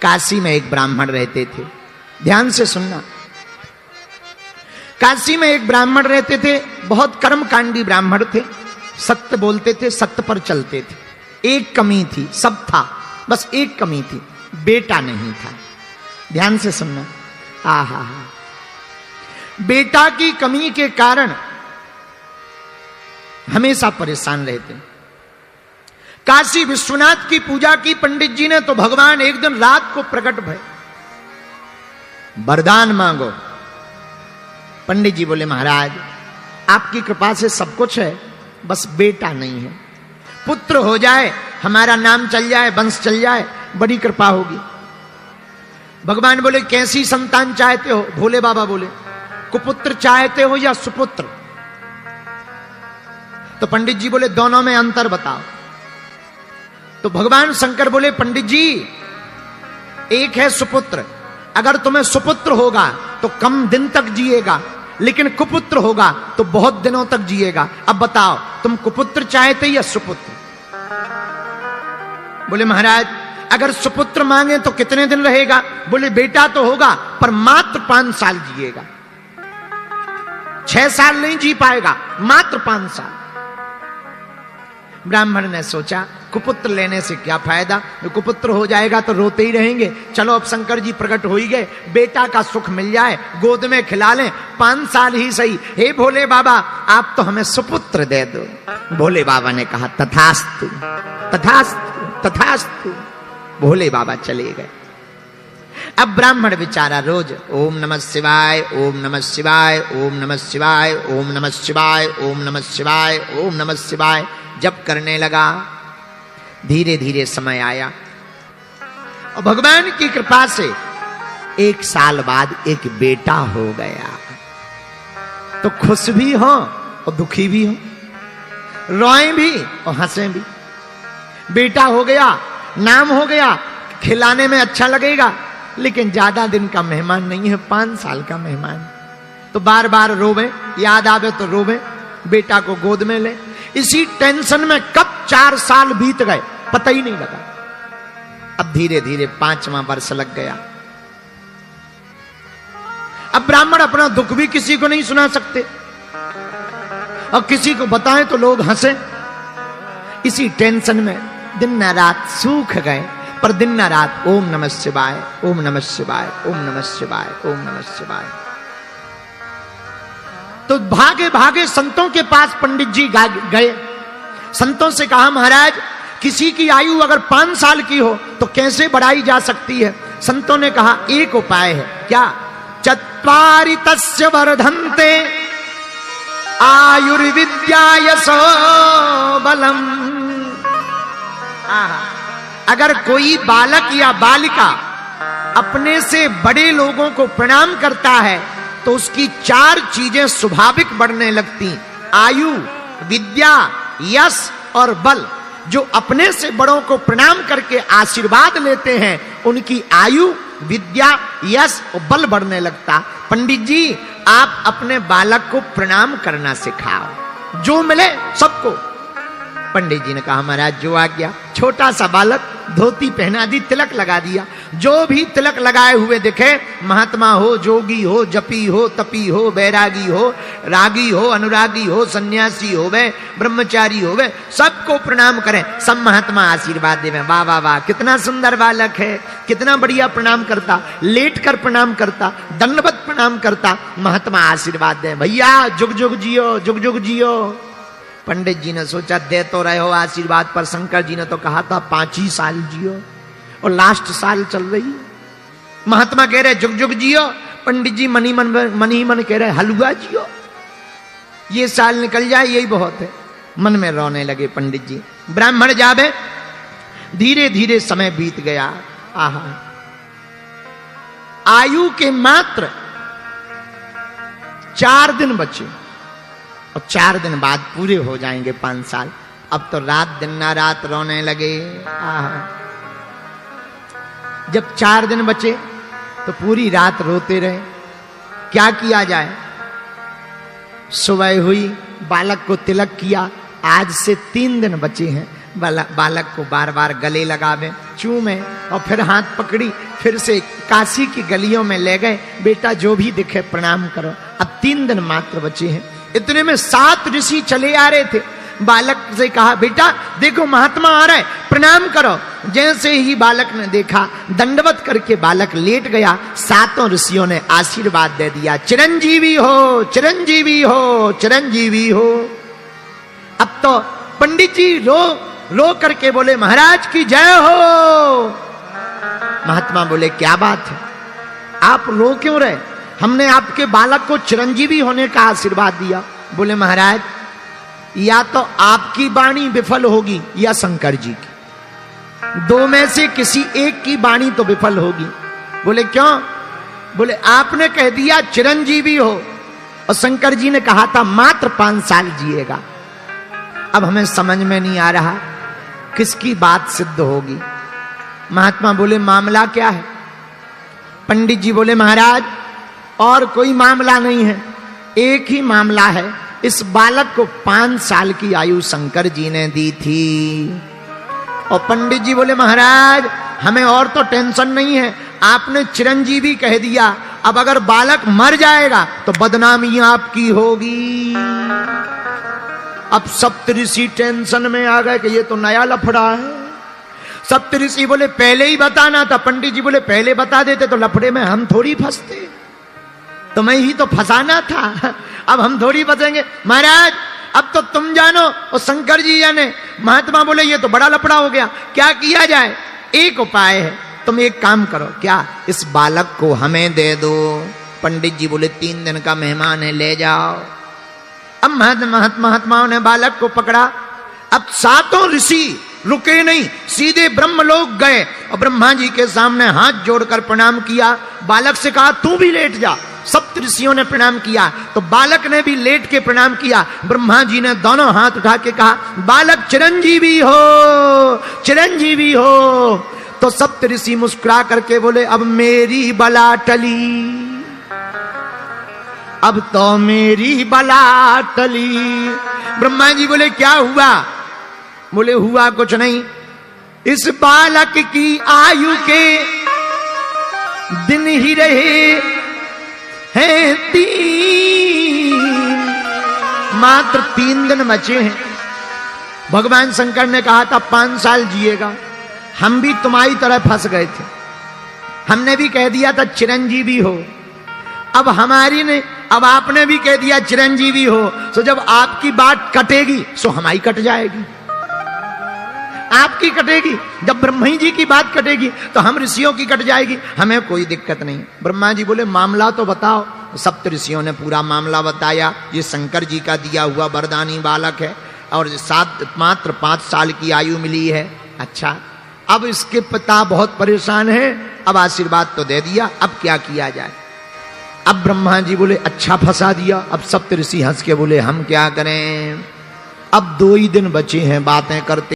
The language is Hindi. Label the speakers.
Speaker 1: काशी में एक ब्राह्मण रहते थे। ध्यान से सुनना, काशी में एक ब्राह्मण रहते थे, बहुत कर्मकांडी ब्राह्मण थे, सत्य बोलते थे, सत्य पर चलते थे। एक कमी थी, सब था, बस एक कमी थी, बेटा नहीं था। ध्यान से सुनना, आहा, बेटा की कमी के कारण हमेशा परेशान रहते। काशी विश्वनाथ की पूजा की पंडित जी ने, तो भगवान एक दिन रात को प्रकट भय, वरदान मांगो। पंडित जी बोले महाराज आपकी कृपा से सब कुछ है, बस बेटा नहीं है, पुत्र हो जाए, हमारा नाम चल जाए, वंश चल जाए, बड़ी कृपा होगी। भगवान बोले कैसी संतान चाहते हो? भोले बाबा बोले कुपुत्र चाहते हो या सुपुत्र? तो पंडित जी बोले दोनों में अंतर बताओ। तो भगवान शंकर बोले पंडित जी एक है सुपुत्र, अगर तुम्हें सुपुत्र होगा तो कम दिन तक जिएगा, लेकिन कुपुत्र होगा तो बहुत दिनों तक जिएगा। अब बताओ तुम कुपुत्र चाहते या सुपुत्र? बोले महाराज अगर सुपुत्र मांगे तो कितने दिन रहेगा? बोले बेटा तो होगा पर मात्र 5 साल जिएगा, 6 साल नहीं जी पाएगा, मात्र 5 साल। ब्राह्मण ने सोचा कुपुत्र लेने से क्या फायदा, कुपुत्र हो जाएगा तो रोते ही रहेंगे, चलो अब शंकर जी प्रकट हो ही गए, बेटा का सुख मिल जाए, गोद में खिला लें, 5 साल ही सही। हे भोले बाबा आप तो हमें सुपुत्र दे दो। भोले बाबा ने कहा तथास्तु तथास्तु तथास्तु। भोले बाबा चले गए। अब ब्राह्मण बेचारा रोज ओम नमः शिवाय, ओम नमः शिवाय, ओम नमः शिवाय, ओम नमः शिवाय, ओम नमः शिवाय, ओम नमः शिवाय जप करने लगा। धीरे धीरे समय आया और भगवान की कृपा से 1 साल बाद एक बेटा हो गया। तो खुश भी हो और दुखी भी हो, रोए भी और हंसे भी। बेटा हो गया, नाम हो गया, खिलाने में अच्छा लगेगा, लेकिन ज्यादा दिन का मेहमान नहीं है, 5 साल का मेहमान। तो बार बार रोवे, याद आवे तो रोवे, बेटा को गोद में ले। इसी टेंशन में कब 4 साल बीत गए पता ही नहीं लगा। अब धीरे धीरे 5वां वर्ष लग गया। अब ब्राह्मण अपना दुख भी किसी को नहीं सुना सकते और किसी को बताएं तो लोग हंसे। इसी टेंशन में दिन न रात सूख गए, पर दिन न रात ओम नमः शिवाय, ओम नमः शिवाय, ओम नमः शिवाय, ओम नमः शिवाय। तो भागे भागे संतों के पास पंडित जी गए। संतों से कहा महाराज किसी की आयु अगर 5 साल की हो तो कैसे बढ़ाई जा सकती है? संतों ने कहा एक उपाय है। क्या? चत्वारि तस्य वर्धन्ते आयुर्विद्या यशो बलम। अगर कोई बालक या बालिका अपने से बड़े लोगों को प्रणाम करता है तो उसकी 4 चीजें स्वाभाविक बढ़ने लगती, आयु, विद्या, यश और बल। जो अपने से बड़ों को प्रणाम करके आशीर्वाद लेते हैं उनकी आयु, विद्या, यश और बल बढ़ने लगता। पंडित जी आप अपने बालक को प्रणाम करना सिखाओ, जो मिले सबको। पंडित जी ने कहा महाराज जो आ गया। छोटा सा बालक, धोती पहना दी, तिलक लगा दिया। जो भी तिलक लगाए हुए दिखे, महात्मा हो, जोगी हो, जपी हो, तपी हो, बैरागी हो, रागी हो, अनुरागी हो, सन्यासी हो वे, ब्रह्मचारी हो वे, सबको प्रणाम करें। सब महात्मा आशीर्वाद देवे। वाह वाह वाह कितना सुंदर बालक है, कितना बढ़िया प्रणाम करता, लेट कर प्रणाम करता, दंडवत प्रणाम करता। महात्मा आशीर्वाद दे, भैया जुग जुग जियो, जुग जुग जियो। पंडित जी ने सोचा दे तो रहे हो आशीर्वाद, पर शंकर जी ने तो कहा था 5 ही साल जियो और लास्ट साल चल रही। महात्मा कह रहे जुग जुग जियो, पंडित जी मन ही मन कह रहे हलवा जियो, ये साल निकल जाए यही बहुत है। मन में रोने लगे पंडित जी। ब्राह्मण जावे, धीरे धीरे समय बीत गया। आहा, आयु के मात्र 4 दिन बचे और 4 दिन बाद पूरे हो जाएंगे 5 साल। अब तो रात दिन ना रात रोने लगे। जब 4 दिन बचे तो पूरी रात रोते रहे। क्या किया जाए? सुबह हुई, बालक को तिलक किया। आज से 3 दिन बचे हैं, बालक को बार बार गले लगावे, चूमे, और फिर हाथ पकड़ी, फिर से काशी की गलियों में ले गए। बेटा जो भी दिखे प्रणाम करो। अब 3 दिन मात्र बचे हैं। इतने में 7 ऋषि चले आ रहे थे। बालक से कहा, बेटा देखो महात्मा आ रहा है, प्रणाम करो। जैसे ही बालक ने देखा, दंडवत करके बालक लेट गया। 7 ऋषियों ने आशीर्वाद दे दिया, चिरंजीवी हो, चिरंजीवी हो, चिरंजीवी हो। अब तो पंडित जी रो करके बोले, महाराज की जय हो। महात्मा बोले, क्या बात है, आप रो क्यों रहे? हमने आपके बालक को चिरंजीवी होने का आशीर्वाद दिया। बोले, महाराज या तो आपकी वाणी विफल होगी या शंकर जी की, 2 में से किसी एक की वाणी तो विफल होगी। बोले, क्यों? बोले, आपने कह दिया चिरंजीवी हो, और शंकर जी ने कहा था मात्र 5 साल जिएगा। अब हमें समझ में नहीं आ रहा किसकी बात सिद्ध होगी। महात्मा बोले, मामला क्या है? पंडित जी बोले, महाराज और कोई मामला नहीं है, एक ही मामला है। इस बालक को 5 साल की आयु शंकर जी ने दी थी। और पंडित जी बोले, महाराज हमें और तो टेंशन नहीं है, आपने चिरंजीवी कह दिया, अब अगर बालक मर जाएगा तो बदनामी आपकी होगी। अब सप्तऋषि टेंशन में आ गए कि ये तो नया लफड़ा है। सप्तऋषि बोले, पहले ही बताना था। पंडित जी बोले, पहले बता देते तो लफड़े में हम थोड़ी फंसते, तुम्हें ही तो फंसाना था, अब हम थोड़ी फंसेंगे। महाराज अब तो तुम जानो और शंकर जी जाने। महात्मा बोले, ये तो बड़ा लफड़ा हो गया, क्या किया जाए? एक उपाय है, तुम एक काम करो। क्या? इस बालक को हमें दे दो। पंडित जी बोले, 3 दिन का मेहमान है, ले जाओ। अब महात्माओं ने बालक को पकड़ा। अब 7 ऋषि रुके नहीं, सीधे ब्रह्मलोक गए और ब्रह्मा जी के सामने हाथ जोड़कर प्रणाम किया। बालक से कहा, तू भी लेट जा। सप्त ऋषियों ने प्रणाम किया तो बालक ने भी लेट के प्रणाम किया। ब्रह्मा जी ने दोनों हाथ उठा के कहा, बालक चिरंजीवी हो, चिरंजीवी हो। तो सप्त ऋषि मुस्कुरा करके बोले, अब मेरी बला टली, अब तो मेरी बला टली। ब्रह्मा जी बोले, क्या हुआ? बोले, हुआ कुछ नहीं, इस बालक की आयु के दिन ही रहे हैं 3, मात्र 3 दिन बचे हैं। भगवान शंकर ने कहा था 5 साल जिएगा। हम भी तुम्हारी तरह फंस गए थे, हमने भी कह दिया था चिरंजीवी हो। अब आपने भी कह दिया चिरंजीवी हो, तो जब आपकी बात कटेगी सो हमारी कट जाएगी। आपकी कटेगी, जब ब्रह्मा जी की बात कटेगी तो हम ऋषियों की कट जाएगी, हमें कोई दिक्कत नहीं। ब्रह्मा जी बोले, मामला तो बताओ। सप्त ऋषियों ने पूरा मामला बताया। ये शंकर जी का दिया हुआ वरदानी बालक है और मात्र 5 साल की आयु मिली है। अच्छा, अब इसके पिता बहुत परेशान है, अब आशीर्वाद तो दे दिया, अब क्या किया जाए? अब ब्रह्मा जी बोले, अच्छा फंसा दिया। अब सप्त ऋषि हंस के बोले, हम क्या करें, अब 2 ही दिन बचे हैं, बातें करते